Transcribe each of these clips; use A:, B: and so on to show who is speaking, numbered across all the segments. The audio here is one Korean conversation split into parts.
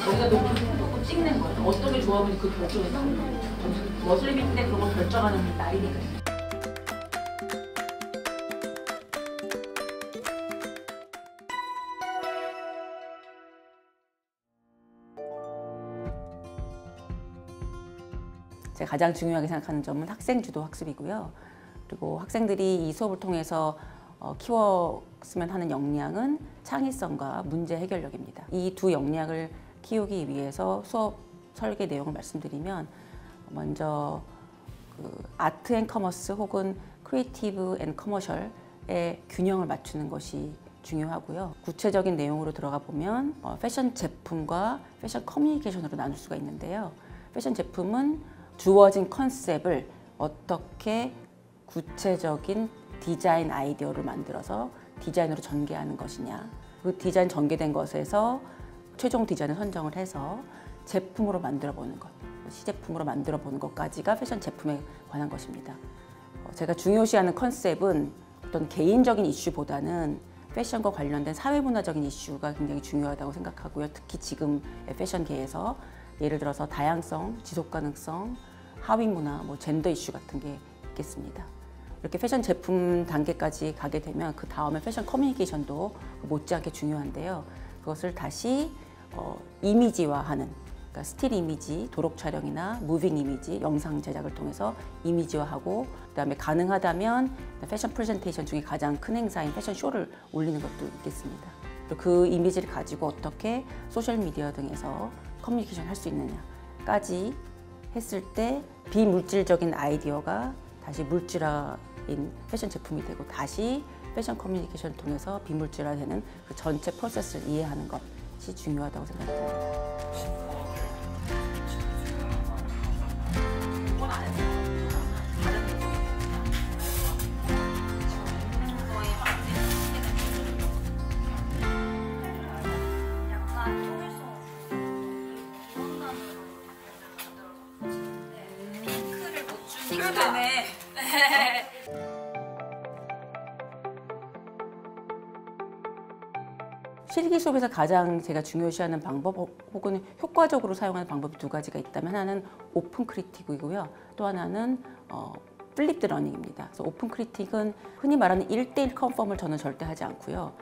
A: 거기다 놓고 찍는 거예요. 어떤 게 좋아 보이는지 그 결정에서 머슬립인데 그런 걸 결정하는 나이니까요. 제가 가장 중요하게 생각하는 점은 학생 주도 학습이고요. 그리고 학생들이 이 수업을 통해서 키웠으면 하는 역량은 창의성과 문제 해결력입니다. 이 두 역량을 키우기 위해서 수업 설계 내용을 말씀드리면 먼저 아트 앤 커머스 혹은 크리에이티브 앤 커머셜의 균형을 맞추는 것이 중요하고요. 구체적인 내용으로 들어가 보면 패션 제품과 패션 커뮤니케이션으로 나눌 수가 있는데요. 패션 제품은 주어진 컨셉을 어떻게 구체적인 디자인 아이디어를 만들어서 디자인으로 전개하는 것이냐, 그 디자인 전개된 것에서 최종 디자인을 선정을 해서 제품으로 만들어 보는 것, 시제품으로 만들어 보는 것까지가 패션 제품에 관한 것입니다. 제가 중요시하는 컨셉은 어떤 개인적인 이슈보다는 패션과 관련된 사회문화적인 이슈가 굉장히 중요하다고 생각하고요. 특히 지금의 패션계에서 예를 들어서 다양성, 지속가능성, 하위문화, 젠더 이슈 같은 게 있겠습니다. 이렇게 패션 제품 단계까지 가게 되면 그 다음에 패션 커뮤니케이션도 못지않게 중요한데요. 그것을 다시 이미지화하는, 그러니까 스틸 이미지, 도록 촬영이나 무빙 이미지, 영상 제작을 통해서 이미지화하고, 그다음에 가능하다면 패션 프레젠테이션 중에 가장 큰 행사인 패션 쇼를 올리는 것도 있겠습니다. 그 이미지를 가지고 어떻게 소셜미디어 등에서 커뮤니케이션 할 수 있느냐까지 했을 때 비물질적인 아이디어가 다시 물질화인 패션 제품이 되고, 다시 패션 커뮤니케이션을 통해서 비물질화되는 그 전체 프로세스를 이해하는 것이 중요하다고 생각합니다.
B: 되네.
A: 실기 수업에서 가장 제가 중요시하는 방법 혹은 효과적으로 사용하는 방법이 두 가지가 있다면, 하나는 오픈 크리틱이고요. 또 하나는 플립드 러닝입니다. 그래서 오픈 크리틱은 흔히 말하는 1:1 컨펌을 저는 절대 하지 않고요.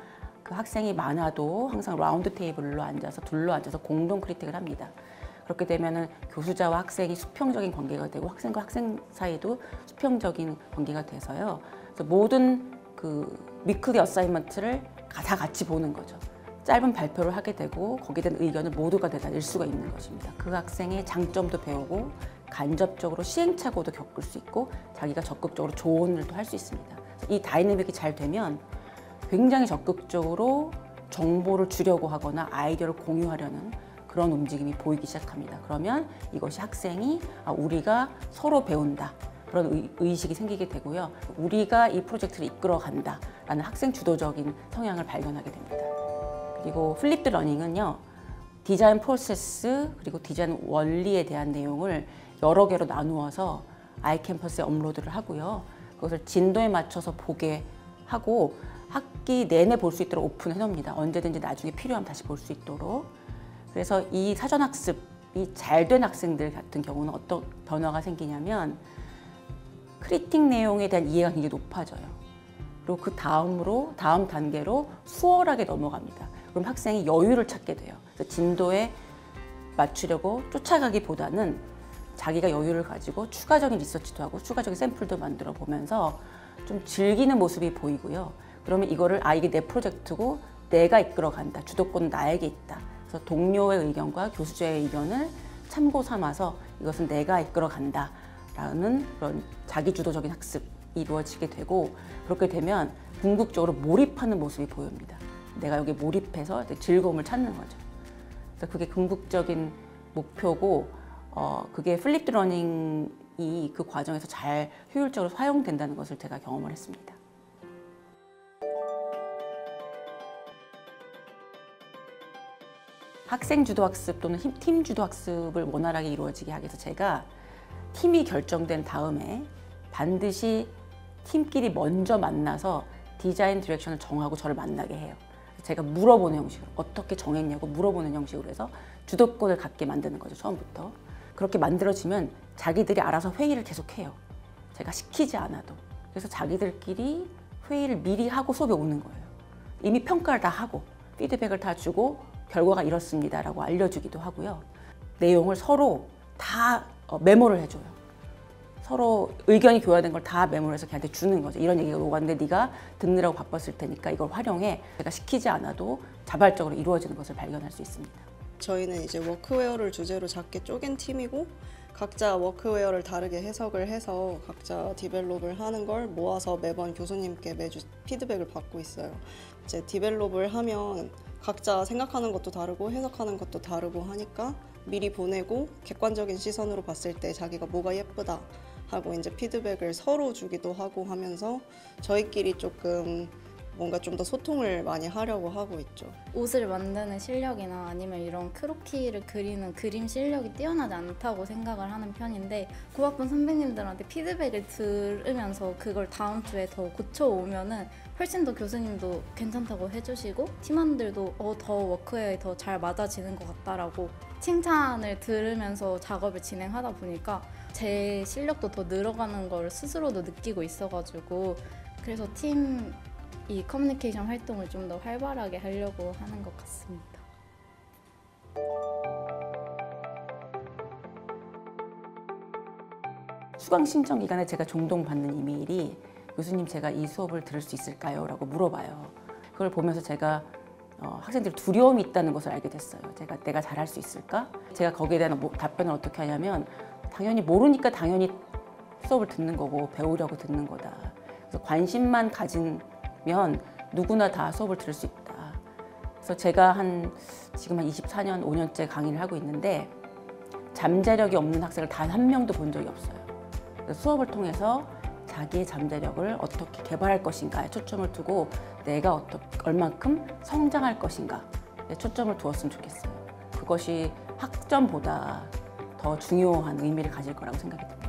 A: 그 학생이 많아도 항상 라운드 테이블로 앉아서 둘러 앉아서 공동 크리틱을 합니다. 그렇게 되면은 교수자와 학생이 수평적인 관계가 되고, 학생과 학생 사이도 수평적인 관계가 돼서요. 그래서 모든 위클리 어사이먼트를 다 같이 보는 거죠. 짧은 발표를 하게 되고 거기에 대한 의견을 모두가 다 낼 수가 있는 것입니다. 그 학생의 장점도 배우고 간접적으로 시행착오도 겪을 수 있고 자기가 적극적으로 조언을 할 수 있습니다. 이 다이내믹이 잘 되면 굉장히 적극적으로 정보를 주려고 하거나 아이디어를 공유하려는 그런 움직임이 보이기 시작합니다. 그러면 이것이 학생이 우리가 서로 배운다, 그런 의식이 생기게 되고요. 우리가 이 프로젝트를 이끌어간다라는 학생 주도적인 성향을 발견하게 됩니다. 그리고 플립드 러닝은요, 디자인 프로세스 그리고 디자인 원리에 대한 내용을 여러 개로 나누어서 아이캠퍼스에 업로드를 하고요. 그것을 진도에 맞춰서 보게 하고 학기 내내 볼 수 있도록 오픈해 놓습니다. 언제든지 나중에 필요하면 다시 볼 수 있도록. 그래서 이 사전학습이 잘 된 학생들 같은 경우는 어떤 변화가 생기냐면 크리틱 내용에 대한 이해가 굉장히 높아져요. 그리고 그 다음 단계로 수월하게 넘어갑니다. 그럼 학생이 여유를 찾게 돼요. 그래서 진도에 맞추려고 쫓아가기보다는 자기가 여유를 가지고 추가적인 리서치도 하고 추가적인 샘플도 만들어 보면서 좀 즐기는 모습이 보이고요. 그러면 이거를 이게 내 프로젝트고 내가 이끌어간다, 주도권은 나에게 있다. 그래서 동료의 의견과 교수자의 의견을 참고 삼아서 이것은 내가 이끌어간다 라는 그런 자기주도적인 학습이 이루어지게 되고, 그렇게 되면 궁극적으로 몰입하는 모습이 보입니다. 내가 여기 몰입해서 즐거움을 찾는 거죠. 그래서 그게 궁극적인 목표고, 그게 플립드 러닝이 그 과정에서 잘 효율적으로 사용된다는 것을 제가 경험을 했습니다. 학생 주도 학습 또는 팀 주도 학습을 원활하게 이루어지게 하기 위해서 제가 팀이 결정된 다음에 반드시 팀끼리 먼저 만나서 디자인 디렉션을 정하고 저를 만나게 해요. 제가 물어보는 형식으로, 어떻게 정했냐고 물어보는 형식으로 해서 주도권을 갖게 만드는 거죠, 처음부터. 그렇게 만들어지면 자기들이 알아서 회의를 계속해요. 제가 시키지 않아도. 그래서 자기들끼리 회의를 미리 하고 수업에 오는 거예요. 이미 평가를 다 하고 피드백을 다 주고 결과가 이렇습니다라고 알려주기도 하고요. 내용을 서로 다 메모를 해줘요. 서로 의견이 교환된 걸 다 메모를 해서 걔한테 주는 거죠. 이런 얘기가 오갔는데 네가 듣느라고 바빴을 테니까 이걸 활용해. 제가 시키지 않아도 자발적으로 이루어지는 것을 발견할 수 있습니다.
B: 저희는 이제 워크웨어를 주제로 작게 쪼갠 팀이고 각자 워크웨어를 다르게 해석을 해서 각자 디벨롭을 하는 걸 모아서 매번 교수님께 매주 피드백을 받고 있어요. 이제 디벨롭을 하면 각자 생각하는 것도 다르고 해석하는 것도 다르고 하니까 미리 보내고 객관적인 시선으로 봤을 때 자기가 뭐가 예쁘다 하고 이제 피드백을 서로 주기도 하고 하면서 저희끼리 조금 뭔가 좀 더 소통을 많이 하려고 하고 있죠.
C: 옷을 만드는 실력이나 아니면 이런 크로키를 그리는 그림 실력이 뛰어나지 않다고 생각을 하는 편인데 고학번 선배님들한테 피드백을 들으면서 그걸 다음 주에 더 고쳐오면은 훨씬 더 교수님도 괜찮다고 해주시고 팀원들도 더 워크웨어에 더 잘 맞아지는 것 같다라고 칭찬을 들으면서 작업을 진행하다 보니까 제 실력도 더 늘어가는 걸 스스로도 느끼고 있어가지고 그래서 팀 이 커뮤니케이션 활동을 좀 더 활발하게 하려고 하는 것 같습니다.
A: 수강 신청 기간에 제가 종종 받는 이메일이 교수님 제가 이 수업을 들을 수 있을까요? 라고 물어봐요. 그걸 보면서 제가 학생들이 두려움이 있다는 것을 알게 됐어요. 내가 잘할 수 있을까? 제가 거기에 대한 답변을 어떻게 하냐면 당연히 모르니까 당연히 수업을 듣는 거고 배우려고 듣는 거다. 그래서 관심만 가지면 누구나 다 수업을 들을 수 있다. 그래서 제가 지금 한 24년, 5년째 강의를 하고 있는데 잠재력이 없는 학생을 단 한 명도 본 적이 없어요. 그래서 수업을 통해서 자기의 잠재력을 어떻게 개발할 것인가에 초점을 두고 내가 얼만큼 성장할 것인가에 초점을 두었으면 좋겠어요. 그것이 학점보다 더 중요한 의미를 가질 거라고 생각이 듭니다.